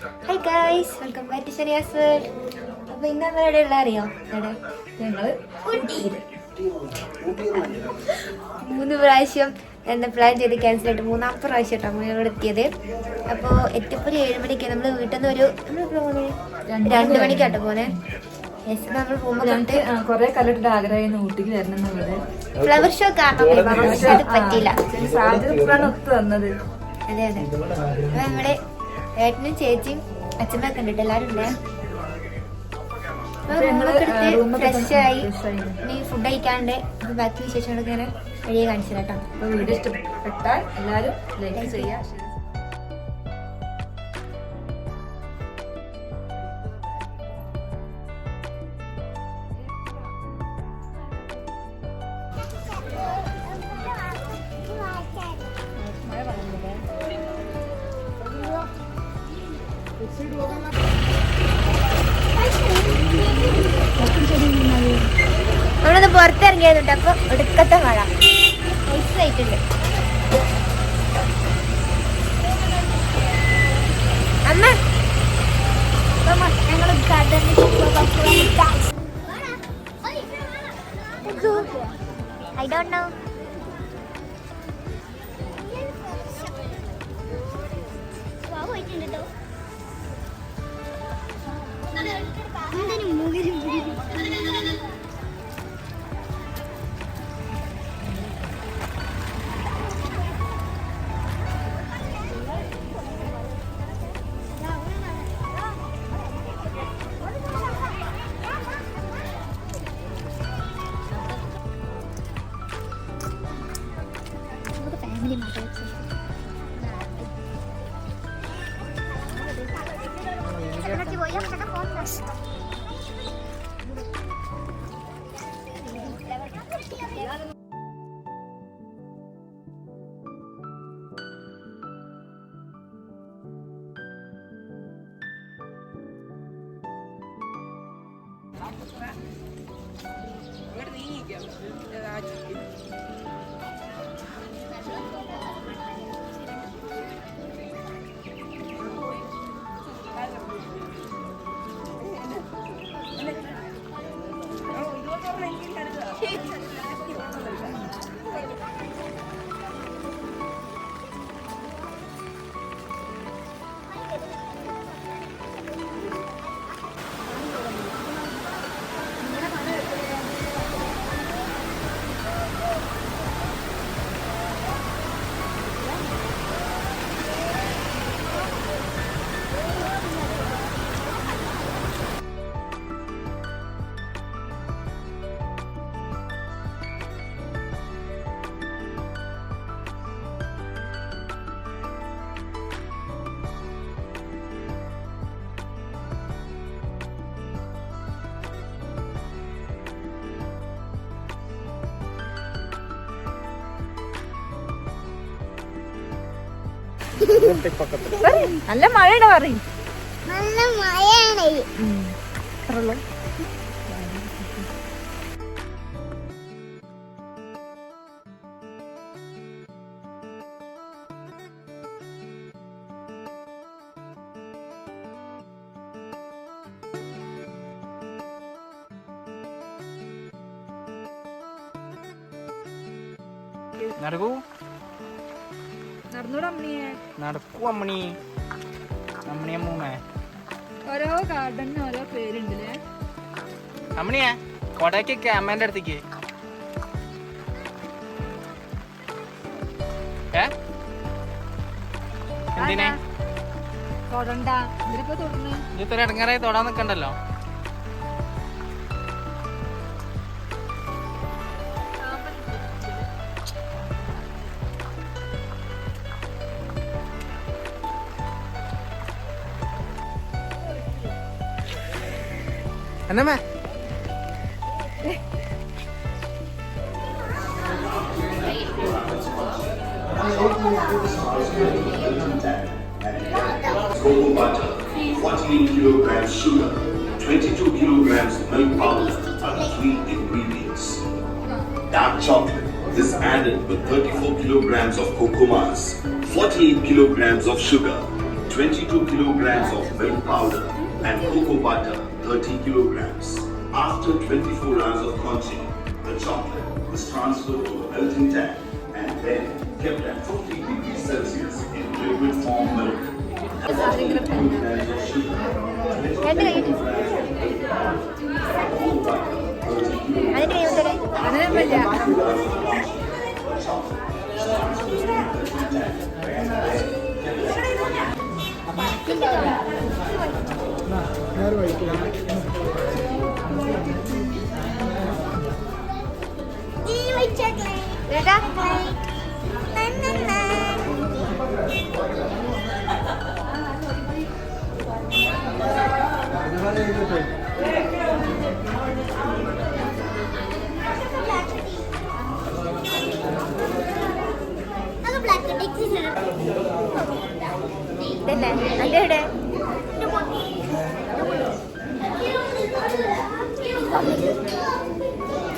Hi guys, welcome back to Sheriyas world. അപ്പോൾ ഇന്ന് നമ്മൾ എവിടെയുള്ള അറിയോ? ഞങ്ങൾ 3 പ്രാവശ്യം എന്താ പ്ലാൻ ചെയ്ത് ക്യാൻസൽ ആയിട്ട് 3-ാമത്തെ പ്രാവശ്യം കേട്ടോ നമ്മൾ ഇവിടെ എത്തിയത്. അപ്പോൾ എത്തിയപ്പോൾ 7 മണിക്ക് നമ്മൾ വീട്ടിൽ നിന്ന് ഒരു 2 മണിക്കാട്ടോ പോന്നെ. നമ്മൾ പോകുമ്പോൾ കുറെ കാലത്തിന്റെ ആഗ്രഹം ഊട്ടിക്ക് വരണം എന്നുള്ളത്. ഫ്ലവർ ഷോ കാരണം പറ്റിയില്ല. സാഹചര്യത്തിലാണ് ഒത്തു വന്നത്. അതെ അതെ. അപ്പൊ നമ്മുടെ ഏട്ടനും ചേച്ചിയും അച്ഛനൊക്കെ ഉണ്ട്, എല്ലാരും ഉണ്ട്. ഫ്രഷായി ഇനി ഫുഡ് കഴിക്കാണ്ട് ബാക്കി വിശേഷങ്ങളൊക്കെ ഇങ്ങനെ വഴിയെ കാണിച്ചു കേട്ടോ. അപ്പൊ വീഡിയോ ഇഷ്ടപ്പെട്ടാൽ എല്ലാവരും ലൈക്ക് ചെയ്യാം. നമ്മളൊന്ന് പുറത്തിറങ്ങിയതുണ്ട്. അപ്പൊ ഒടുക്കത്തെ മഴ ഐസായിട്ടുണ്ട്. അമ്മ ഞങ്ങൾ ഐ ഡോണ്ട് നോ. ഫാമിലി മാത്രം നല്ല മഴയാണ് പറയും. നല്ല മഴയാണ്. നടക്കൂ നടന്നൂടെ അമ്മണിയെ. നടക്കൂ അമ്മണി അമ്മണിയമ്മൂമ്മേ. ഓരോ ഗാർഡനിന് ഓരോ പേരുണ്ടല്ലേ. അമ്മണിയെ കൊടക്കൊക്കെ അമ്മേന്റെ അടുത്തേക്ക് എന്തിനെ തൊടണ്ട. ഇതിലിപ്പോ തൊടുന്നു. ഇത്ര ഇടങ്ങാറായി തൊടാൻ നിക്കണ്ടല്ലോ. എന്നമ്മേ cocoa butter, 48 kilograms sugar, 22 kilograms milk powder are the 3 ingredients. Dark chocolate is added with 34 kilograms of cocoa mass, 48 kilograms of sugar, 22 kilograms of milk powder and cocoa butter 30 kilograms. After 24 hours of quenching, the chocolate was transferred to a melting tank and then kept at 50 degrees Celsius in liquid form milk. 2 kilograms of sugar, 22 kilograms of milk powder, cocoa butter 30 kilograms. അതിന്റെ കൈ അങ്ങനെയൊന്നുമില്ല. ഇതല്ലേ അതിന്റെ ഇവിടെ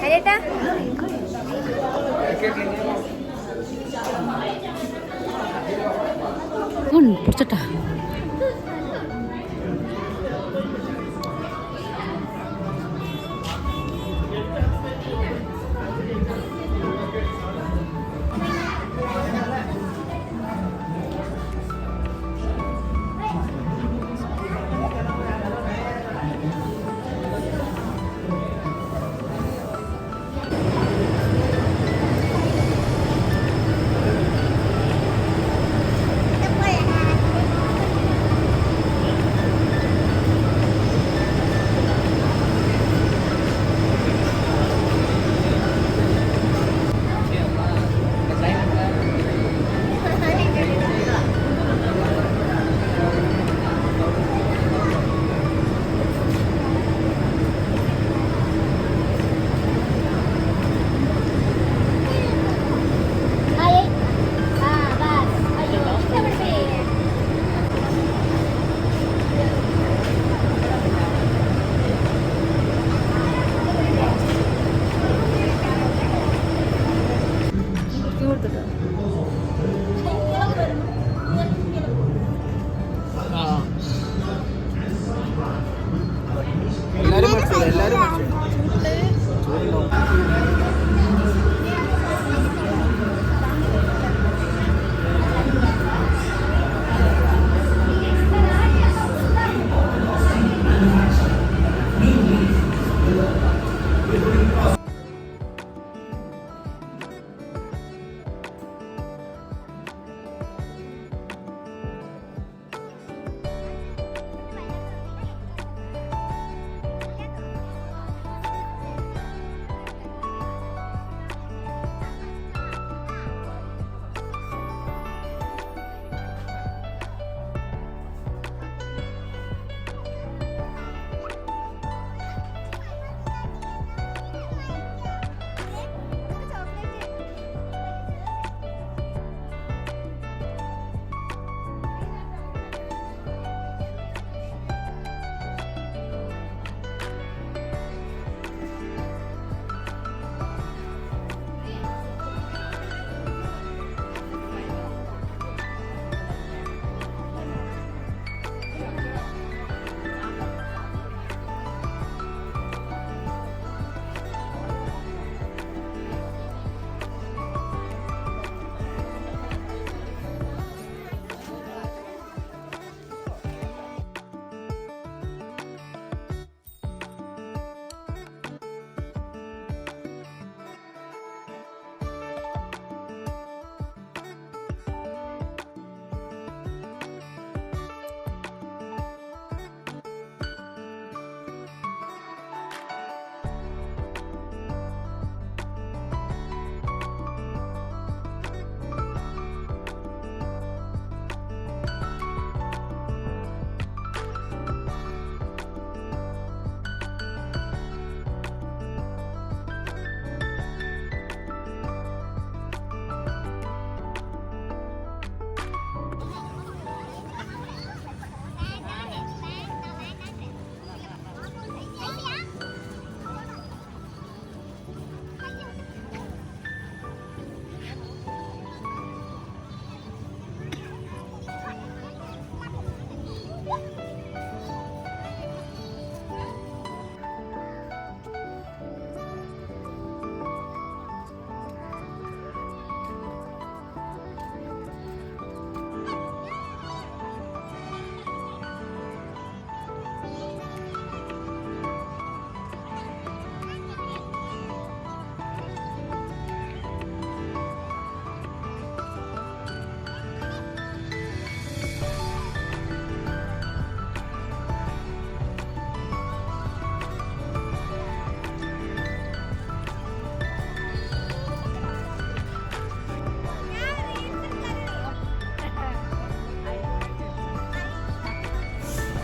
അരേട്ടാ പിടിച്ചട്ടാ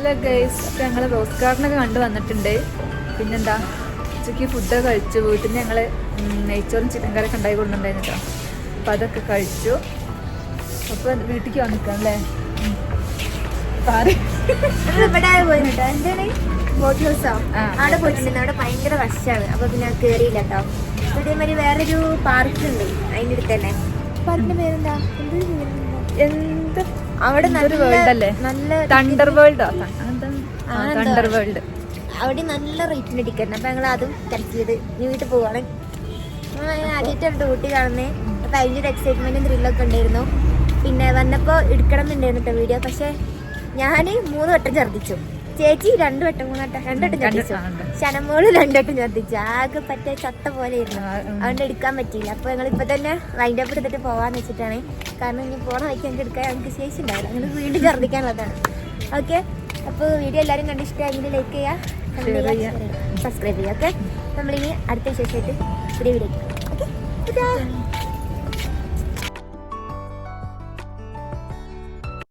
hello guys, അപ്പം ഞങ്ങൾ rose ഗാർഡനൊക്കെ കണ്ടു വന്നിട്ടുണ്ട്. പിന്നെന്താ, ഉച്ചയ്ക്ക് ഫുഡൊക്കെ കഴിച്ചു. വീട്ടിൽ നിന്ന് ഞങ്ങൾ നെയ്ച്ചോറും ചിക്കൻ കറിയൊക്കെ ഉണ്ടായി കൊണ്ടുണ്ടായിരുന്നു കേട്ടോ. അപ്പം അതൊക്കെ കഴിച്ചു. അപ്പോൾ വീട്ടിലേക്ക് വന്നിക്കാം അല്ലേ? ഇവിടെ പോയിട്ടോ, എന്താണ് ബോട്ട് ഹൗസോ? ആ, അവിടെ പോയിട്ടുണ്ടായിരുന്നു. അവിടെ ഭയങ്കര റഷാണ്. അപ്പൊ പിന്നെ കയറിയില്ല കേട്ടോ. ഇതേമാതിരി വേറൊരു പാർക്ക് ഉണ്ട് അതിൻ്റെ അടുത്ത് തന്നെ. പാർക്കിന്റെ പേരെന്താ? എന്ത് അവിടെ ഒരു വേൾഡ് അല്ലേ? നല്ല തണ്ടർ വേൾഡോ? Thunder world. അവിടെ നല്ല റേറ്റിന്റെ ടിക്കറ്റ്. അപ്പൊ ഞങ്ങൾ അതും ക്യാൻസൽ ചെയ്ത് വീട്ടിൽ പോവാണ്. ആദ്യമായിട്ടാണ് ഊട്ടി കാണുന്നത്. അപ്പൊ അതിൻ്റെ ഒരു എക്സൈറ്റ്മെന്റും ത്രില്ലൊക്കെ ഉണ്ടായിരുന്നു. പിന്നെ വന്നപ്പോ എടുക്കണം എന്നുണ്ടായിരുന്നു കേട്ടോ വീഡിയോ. പക്ഷെ ഞാൻ 3 വട്ടം ഛർദ്ദിച്ചു. ചേച്ചി 2 വട്ടം 3 വട്ടം 2 വട്ടം ഛർദ്ദിച്ചു. ശനമോള് 2 വട്ടം ഛർദ്ദിച്ചു. ആകെ പറ്റേ ചത്ത പോലെ ഇരുന്നു. അതുകൊണ്ട് എടുക്കാൻ പറ്റിയില്ല. അപ്പൊ ഞങ്ങൾ ഇപ്പൊ തന്നെ വൈൻഡ് അപ്പ് എടുത്തിട്ട് പോവാന്ന് വെച്ചിട്ടാണ്. കാരണം ഇനി പോണ വഴിക്ക് ഞങ്ങൾക്ക് എടുക്കാൻ ഞങ്ങൾക്ക് ശേഷി ഉണ്ടാവില്ല. ഞങ്ങൾ വീണ്ടും ഛർദ്ദിക്കാനുള്ളതാണ്. ഓക്കെ, അപ്പോൾ വീഡിയോ എല്ലാവരും കണ്ട് ഇഷ്ടമായെങ്കിൽ ലൈക്ക് ചെയ്യുക, സബ്സ്ക്രൈബ് ചെയ്യുക. ഓക്കെ, നമ്മളിനി അടുത്ത വിശേഷമായിട്ട് പുതിയ വീഡിയോ. ഓക്കെ.